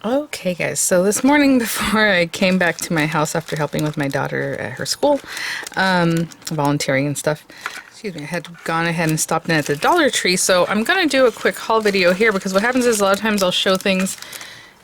Okay, guys, so this morning before I came back to my house after helping with my daughter at her school, volunteering and stuff, excuse me, I had gone ahead and stopped in at the Dollar Tree. So I'm going to do a quick haul video here because what happens is a lot of times I'll show things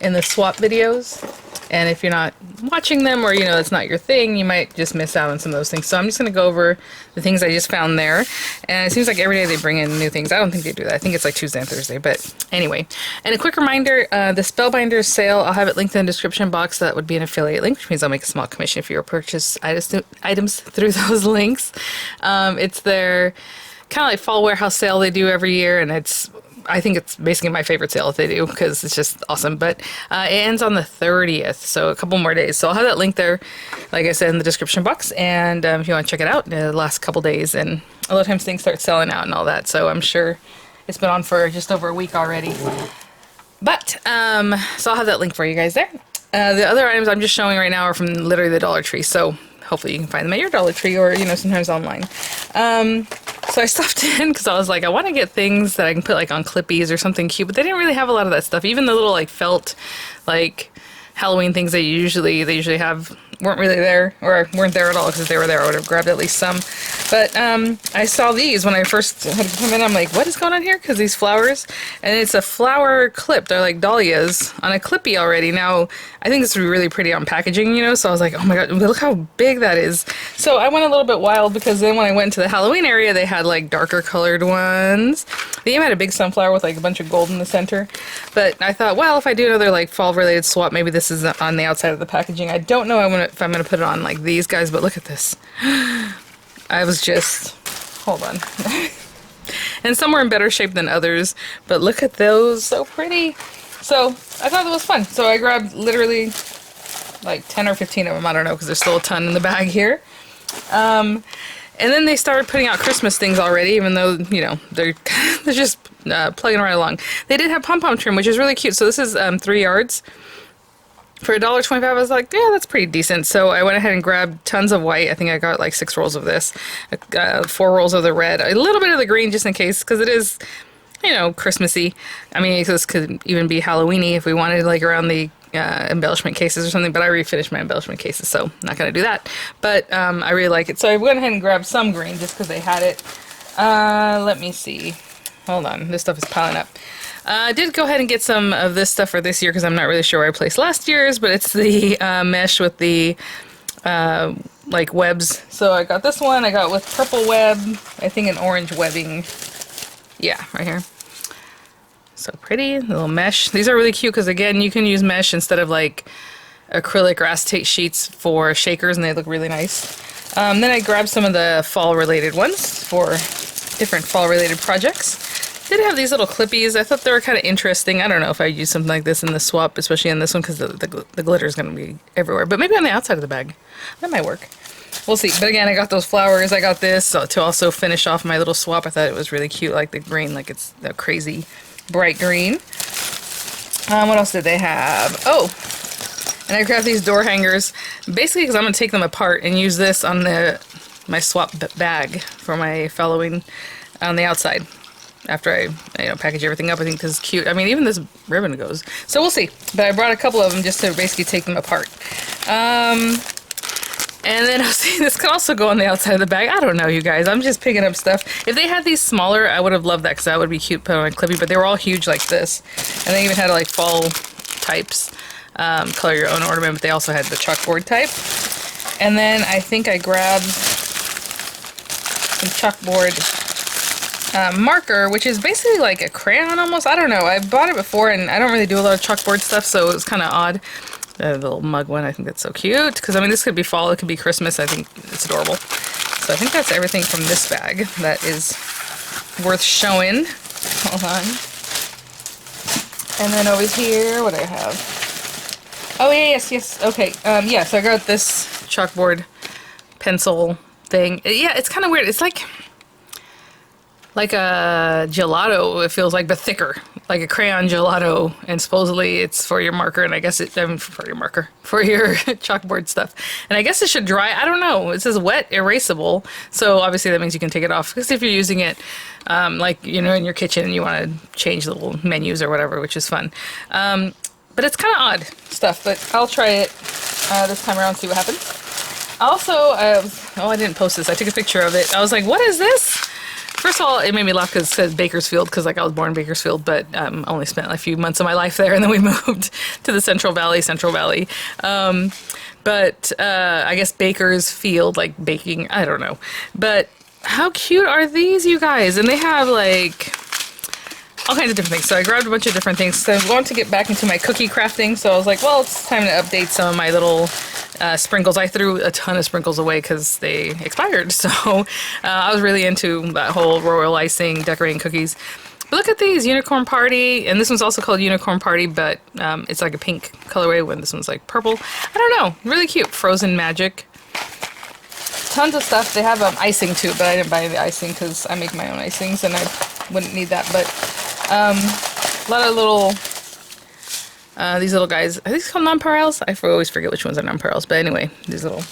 in the swap videos, and if you're not watching them or it's not your thing, you might just miss out on some of those things. So I'm just going to go over the things I just found there, and it seems like every day they bring in new things. I don't think they do that. I think it's like Tuesday and Thursday, but anyway. And a quick reminder, the Spellbinders sale, I'll have it linked in the description box. That would be an affiliate link, which means I'll make a small commission if you purchase items through those links. It's their kind of like fall warehouse sale they do every year, and I think it's basically my favorite sale that they do because it's just awesome. But it ends on the 30th, so a couple more days. So I'll have that link there, like I said, in the description box. And if you want to check it out, the last couple days. And a lot of times things start selling out and all that. So I'm sure it's been on for just over a week already. But, so I'll have that link for you guys there. The other items I'm just showing right now are from literally the Dollar Tree. So hopefully you can find them at your Dollar Tree or, sometimes online. So I stopped in because I was like, I want to get things that I can put like on Clippies or something cute, but they didn't really have a lot of that stuff. Even the little like felt like Halloween things they usually have weren't really there, or weren't there at all, because if they were there I would have grabbed at least some. But I saw these when I first had come in. I'm like, what is going on here? Because these flowers, and it's a flower clip. They're like dahlias on a Clippy already. Now I think this would be really pretty on packaging, so I was like, oh my god, look how big that is. So I went a little bit wild, because then when I went to the Halloween area, they had like darker colored ones. They even had a big sunflower with like a bunch of gold in the center. But I thought, well, if I do another like fall related swap, maybe this is on the outside of the packaging. I don't know if I'm gonna put it on like these guys, but look at this. I was just, hold on. And some were in better shape than others, but look at those, so pretty. So I thought that was fun. So I grabbed literally like 10 or 15 of them. I don't know, because there's still a ton in the bag here. And then they started putting out Christmas things already, even though, they're just plugging right along. They did have pom-pom trim, which is really cute. So this is 3 yards. For $1.25, I was like, yeah, that's pretty decent. So I went ahead and grabbed tons of white. I think I got like 6 rolls of this, 4 rolls of the red, a little bit of the green just in case, because it is, Christmassy. I mean, this could even be Halloweeny if we wanted, like around the embellishment cases or something, but I already finished my embellishment cases, so I'm not going to do that. But I really like it. So I went ahead and grabbed some green just because they had it. Let me see. Hold on. This stuff is piling up. I did go ahead and get some of this stuff for this year because I'm not really sure where I placed last year's, but it's the mesh with the like webs. So I got this one. I got with purple web, I think an orange webbing. Yeah, right here. So pretty, little mesh. These are really cute because, again, you can use mesh instead of like acrylic or acetate sheets for shakers, and they look really nice. Then I grabbed some of the fall related ones for different fall related projects. Did have these little clippies. I thought they were kind of interesting. I don't know if I'd use something like this in the swap, especially in this one, because the glitter is going to be everywhere. But maybe on the outside of the bag. That might work. We'll see. But again, I got those flowers. I got this to also finish off my little swap. I thought it was really cute, like the green, like it's the crazy bright green. What else did they have? Oh, and I grabbed these door hangers, basically because I'm going to take them apart and use this on my swap bag for my following on the outside. After I package everything up, I think this is cute. I mean, even this ribbon goes. So we'll see. But I brought a couple of them just to basically take them apart. And then I was thinking this could also go on the outside of the bag. I don't know, you guys. I'm just picking up stuff. If they had these smaller, I would have loved that because that would be cute put on a Clippy. But they were all huge like this. And they even had like fall types. Color your own ornament. But they also had the chalkboard type. And then I think I grabbed some chalkboard marker, which is basically like a crayon almost. I don't know. I've bought it before and I don't really do a lot of chalkboard stuff, so it was kind of odd. The little mug one, I think that's so cute. Because, I mean, this could be fall, it could be Christmas. I think it's adorable. So I think that's everything from this bag that is worth showing. Hold on. And then over here, what do I have? Oh, yeah, yes. Okay. Yeah, so I got this chalkboard pencil thing. Yeah, it's kind of weird. It's like a gelato, it feels like, but thicker. Like a crayon gelato, and supposedly it's for your marker, and I guess for your marker, for your chalkboard stuff. And I guess it should dry, I don't know. It says wet erasable, so obviously that means you can take it off. Because if you're using it, like, in your kitchen and you want to change little menus or whatever, which is fun. But it's kind of odd stuff, but I'll try it this time around, see what happens. Also, oh, I didn't post this. I took a picture of it. I was like, what is this? First of all, it made me laugh because it says Bakersfield, because like I was born in Bakersfield, but only spent like a few months of my life there, and then we moved to the Central Valley. But I guess Bakersfield, like baking, I don't know. But how cute are these, you guys? And they have like all kinds of different things. So I grabbed a bunch of different things. So I'm going to get back into my cookie crafting. So I was like, well, it's time to update some of my little sprinkles. I threw a ton of sprinkles away because they expired. So I was really into that whole royal icing, decorating cookies. But look at these, Unicorn Party. And this one's also called Unicorn Party, but it's like a pink colorway when this one's like purple. I don't know. Really cute. Frozen Magic. Tons of stuff. They have icing too, but I didn't buy the icing because I make my own icings and I wouldn't need that. But a lot of little, these little guys, are these called nonpareils? I always forget which ones are nonpareils, but anyway, these little,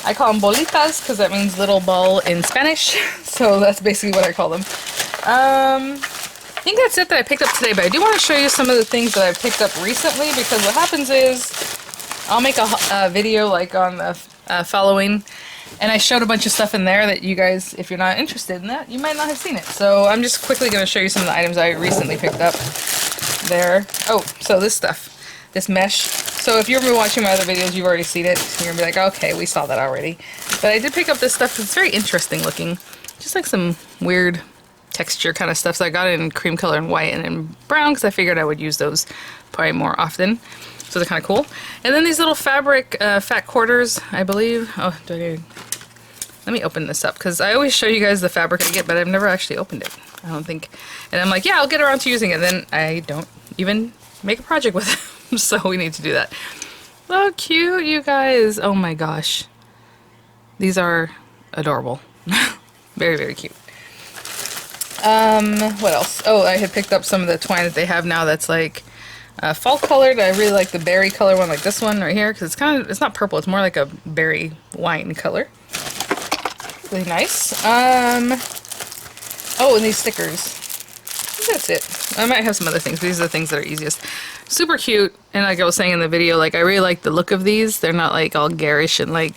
I call them bolitas because that means little ball in Spanish, so that's basically what I call them. I think that's it that I picked up today, but I do want to show you some of the things that I've picked up recently, because what happens is, I'll make a video like on the following, and I showed a bunch of stuff in there that you guys, if you're not interested in that, you might not have seen it. So I'm just quickly going to show you some of the items I recently picked up there. Oh, so this stuff, this mesh. So if you've been watching my other videos, you've already seen it. You're going to be like, okay, we saw that already. But I did pick up this stuff. It's very interesting looking. Just like some weird texture kind of stuff. So I got it in cream color and white and in brown because I figured I would use those probably more often. So they're kind of cool. And then these little fabric fat quarters, I believe. Oh, let me open this up because I always show you guys the fabric I get, but I've never actually opened it. I don't think. And I'm like, yeah, I'll get around to using it. Then I don't even make a project with it. So we need to do that. So cute, you guys. Oh my gosh. These are adorable. Very, very cute. What else? Oh, I had picked up some of the twine that they have now that's like fall colored. I really like the berry color one, like this one right here, because it's not purple, it's more like a berry wine color. Really nice. Oh, and these stickers. I think that's it. I might have some other things, but these are the things that are easiest. Super cute, and like I was saying in the video, like I really like the look of these. They're not like all garish and like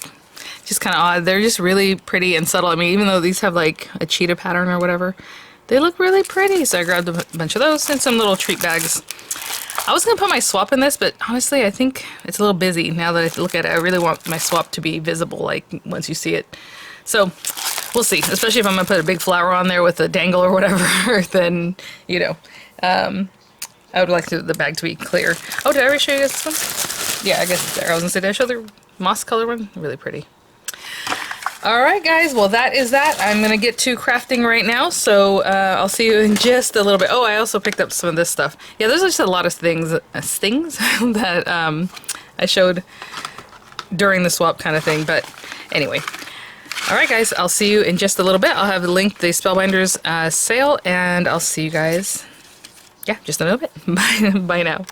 just kind of odd. They're just really pretty and subtle. I mean, even though these have like a cheetah pattern or whatever, they look really pretty. So I grabbed a bunch of those and some little treat bags. I was going to put my swap in this, but honestly, I think it's a little busy now that I look at it. I really want my swap to be visible, like, once you see it. So, we'll see. Especially if I'm going to put a big flower on there with a dangle or whatever, then, you know, I would like the bag to be clear. Oh, did I already show you guys this one? Yeah, I guess it's there. I was going to say, did I show the moss color one? Really pretty. Alright guys, well that is that. I'm going to get to crafting right now, so I'll see you in just a little bit. Oh, I also picked up some of this stuff. Yeah, there's just a lot of things that I showed during the swap kind of thing, but anyway. Alright guys, I'll see you in just a little bit. I'll have the link to the Spellbinders sale, and I'll see you guys, yeah, just in a little bit. Bye now.